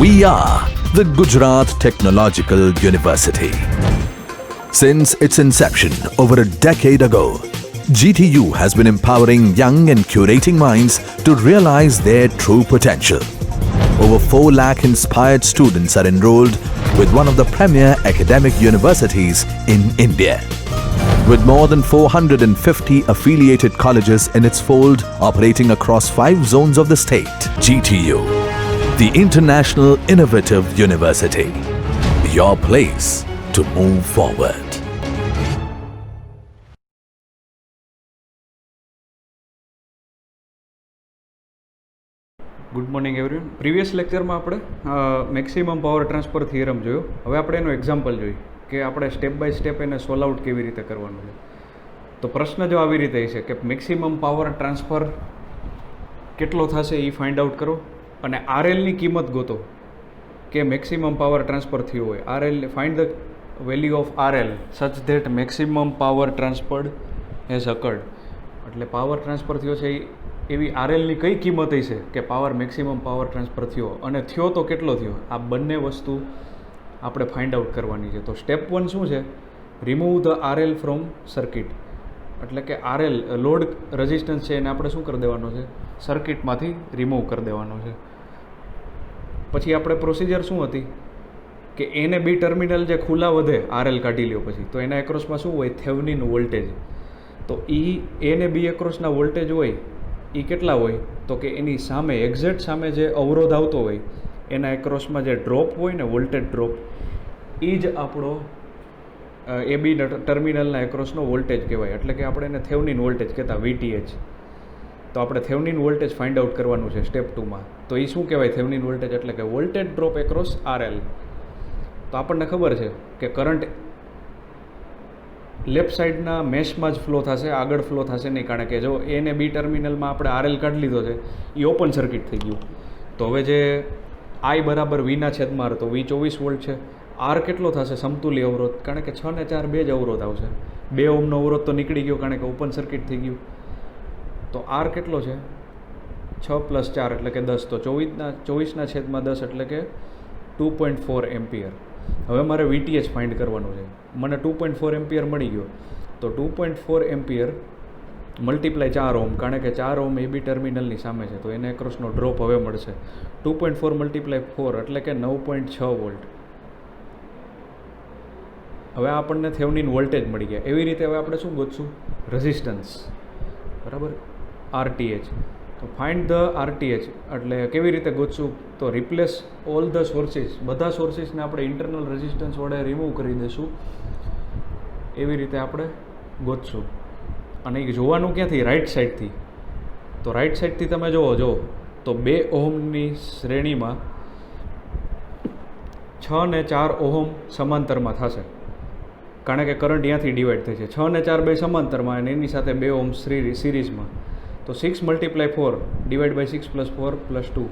We are the Gujarat Technological University. Since its inception over a decade ago, GTU has been empowering young and curating minds to realize their true potential. Over 4 lakh inspired students are enrolled with one of the premier academic universities in India. With more than 450 affiliated colleges in its fold operating across 5 zones of the state, GTU, the International Innovative University, your place to move forward. Good morning everyone. Previous લેક્ચરમાં આપણે maximum power transfer theorem જોયો. હવે આપણે એનું example જોઈએ કે આપણે step by step એને સોલ્વ આઉટ કેવી રીતે કરવાનું છે. તો પ્રશ્ન જો આવી રીતે છે કે મેક્સિમમ પાવર ટ્રાન્સફર કેટલો થશે એ ફાઇન્ડ આઉટ કરો અને આરએલની કિંમત ગોતો કે મેક્સિમમ પાવર ટ્રાન્સફર થયો હોય. RL find the value of RL સચ that maximum power transferred has અકર્ડ. એટલે પાવર ટ્રાન્સફર થયો છે એવી આરએલની કઈ કિંમત છે કે મેક્સિમમ પાવર ટ્રાન્સફર થયો અને થયો તો કેટલો થયો. આ બંને વસ્તુ આપણે ફાઇન્ડ આઉટ કરવાની છે. તો સ્ટેપ 1 શું છે? Remove the RL from circuit. એટલે કે આરએલ લોડ રેઝિસ્ટન્સ છે એને આપણે શું કરી દેવાનો છે? સર્કિટમાંથી રિમૂવ કરી દેવાનો છે. પછી આપણે પ્રોસિજર શું હતી કે એ ને બી ટર્મિનલ જે ખુલ્લા વધે આરએલ કાઢી લ્યો પછી, તો એના એક્રોસમાં શું હોય? Thevenin voltage. તો એ ને બી એક્રોસના વોલ્ટેજ હોય એ કેટલા હોય? તો કે એની સામે એક્ઝેક્ટ સામે જે અવરોધ આવતો હોય એના એક્રોસમાં જે ડ્રોપ હોય ને, વોલ્ટેજ ડ્રોપ, એ જ આપણો એ બી ટર્મિનલના એક્રોસનો વોલ્ટેજ કહેવાય. એટલે કે આપણે એને થેવેનિન વોલ્ટેજ કહેતા, VTH. તો આપણે થેવેનિન વોલ્ટેજ ફાઇન્ડ આઉટ કરવાનું છે સ્ટેપ 2માં. તો એ શું કહેવાય? થેવેનિન વોલ્ટેજ એટલે કે વોલ્ટેજ ડ્રોપ એક્રોસ આરએલ. તો આપણને ખબર છે કે કરંટ લેફ્ટ સાઈડના મેશમાં જ ફ્લો થશે, આગળ ફ્લો થશે નહીં, કારણ કે જો એ ને બી ટર્મિનલમાં આપણે આરએલ કાઢી લીધો છે એ ઓપન સર્કિટ થઈ ગયું. તો હવે જે આઈ બરાબર વીના છેદમાં તો વી 24 વોલ્ટ છે. આર કેટલો થશે? સમતુલ્ય અવરોધ, કારણ કે 6 ને 4 બે જ અવરોધ આવશે. 2 ઓહમનો અવરોધ તો નીકળી ગયો કારણ કે ઓપન સર્કિટ થઈ ગયું. તો આર કેટલો છે? 6 + 4 એટલે કે 10. તો 24 છેદમાં 10 એટલે કે 2.4 એમ્પિયર. હવે મારે VTH ફાઇન્ડ કરવાનું છે. મને 2.4 એમ્પિયર મળી ગયો. તો 2.4 એમ્પિયર મલ્ટીપ્લાય 4 ઓહમ, કારણ કે 4 ઓહમ એ બી ટર્મિનલની સામે છે, તો એને એક્રોસનો ડ્રોપ હવે મળશે 2.4 × 4 એટલે કે 9.6 વોલ્ટ. હવે આપણને થેવેનિન વોલ્ટેજ મળી ગયા. એવી રીતે હવે આપણે શું ગોતશું? રેઝિસ્ટન્સ, બરાબર, RTH. તો ફાઇન્ડ ધ RTH એટલે કેવી રીતે ગોતશું? તો રિપ્લેસ ઓલ ધ સોર્સિસ, બધા સોર્સિસને આપણે ઇન્ટરનલ રેઝિસ્ટન્સ વડે રિમૂવ કરી દઈશું. એવી રીતે આપણે ગોતશું. અને એ જોવાનું ક્યાંથી? રાઈટ સાઈડથી. તો રાઈટ સાઈડથી તમે જુઓ તો 2 ઓહમની શ્રેણીમાં 6 ને 4 ઓહમ સમાંતરમાં થશે, કારણ કે કરંટ ત્યાંથી ડિવાઈડ થાય છે. 6 ને 4 બે સમાંતરમાં અને એની સાથે 2 ઓહમ સિરીઝમાં. તો 6 × 4 / 6 + 4 + 2,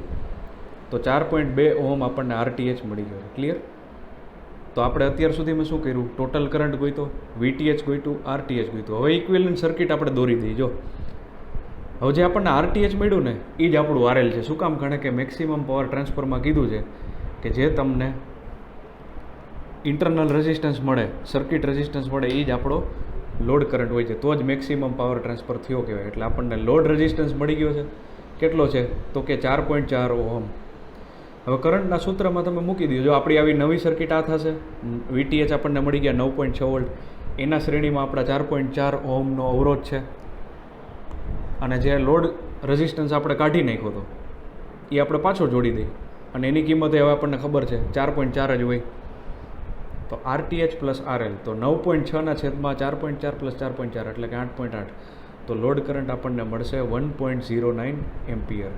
તો 4.2 ઓહમ આપણને RTH મળી ગયો. ક્લિયર? તો આપણે અત્યાર સુધીમાં શું કર્યું? ટોટલ કરંટ ગોઈતો, VTH ગોઈતું, RTH ગોઈતું. હવે ઇક્વિવેલન્ટ સર્કિટ આપણે દોરી દઈએ. જો હવે જે આપણને RTH મળ્યું ને એ જ આપણું RL છે. શું કામ? કારણ કે મેક્સિમમ પાવર ટ્રાન્સફરમાં કીધું છે કે જે તમને ઇન્ટરનલ રેઝિસ્ટન્સ મળે, સર્કિટ રેઝિસ્ટન્સ મળે, એ જ આપણો લોડ કરંટ હોય છે. તો જ મેક્સિમમ પાવર ટ્રાન્સફર થયો કહેવાય. એટલે આપણને લોડ રેઝિસ્ટન્સ મળી ગયો છે. કેટલો છે? તો કે 4.4 ઓહમ. હવે કરંટના સૂત્રમાં તમે મૂકી દો. જો આપણી આવી નવી સર્કિટ આ થશે, VTH આપણને મળી ગયા 9.6 વોલ્ટ. એના શ્રેણીમાં આપણા 4.4 ઓહમનો અવરોધ છે. અને જે લોડ રેઝિસ્ટન્સ આપણે કાઢી નાખ્યો હતો એ આપણે પાછો જોડી દઈએ. અને એની કિંમત હવે આપણને ખબર છે 4.4 જ હોય. તો RTH + RL, તો 9.6 છેદમાં 4.4 + 4.4 એટલે કે 8.8. તો લોડ કરંટ આપણને મળશે 1.09 એમ્પિયર.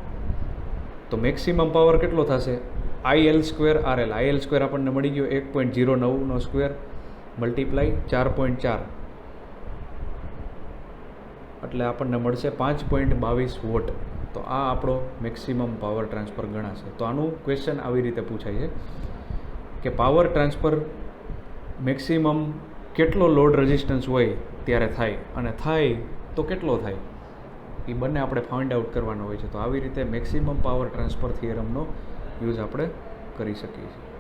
તો મેક્સિમમ પાવર કેટલો થશે? IL² RL. IL² આપણને મળી ગયો 1.09² મલ્ટીપ્લાય 4.4 એટલે આપણને મળશે 5.22 વોટ. તો આ આપણો મેક્સિમમ પાવર ટ્રાન્સફર ગણાશે. તો આનું ક્વેશ્ચન આવી રીતે પૂછાય છે કે પાવર ટ્રાન્સફર મેક્સિમમ કેટલો લોડ રેઝિસ્ટન્સ હોય ત્યારે થાય, અને થાય તો કેટલો થાય, એ બંને આપણે ફાઇન્ડ આઉટ કરવાનો હોય છે. તો આવી રીતે મેક્સિમમ પાવર ટ્રાન્સફર થિયરમનો યુઝ આપણે કરી શકીએ છીએ.